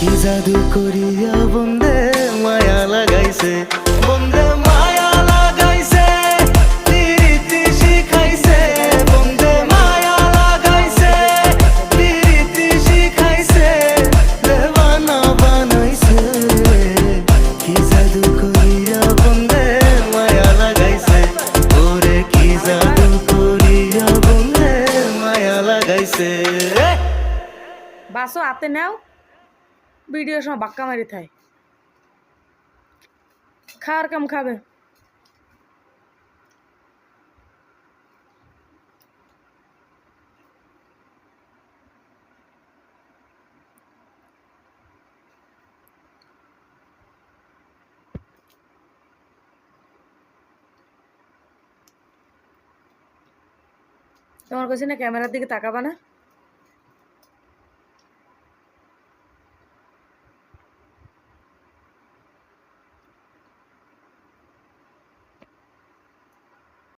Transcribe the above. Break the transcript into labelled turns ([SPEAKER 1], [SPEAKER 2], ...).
[SPEAKER 1] কি জাদু করিয়া বন্দে মায়া লাগাইছে, বন্দে মায়া লাগাইছে, প্রীতি শিখাইছে, বন্দে মায়া লাগাইছে, প্রীতি শিখাইছে, দেওয়ানা বানাইছে। কি জাদু করিয়া বন্দে মায়া লাগাইছে, ওরে কি জাদু করিয়া বন্দে মায়া লাগাইছে।
[SPEAKER 2] বাসো হাতে নাও, ভিডিওর সময় বাক্কা মারি থাই, খাওয়ার কাম খাবে। তোমার কাছে না ক্যামেরার দিকে তাকাবা না।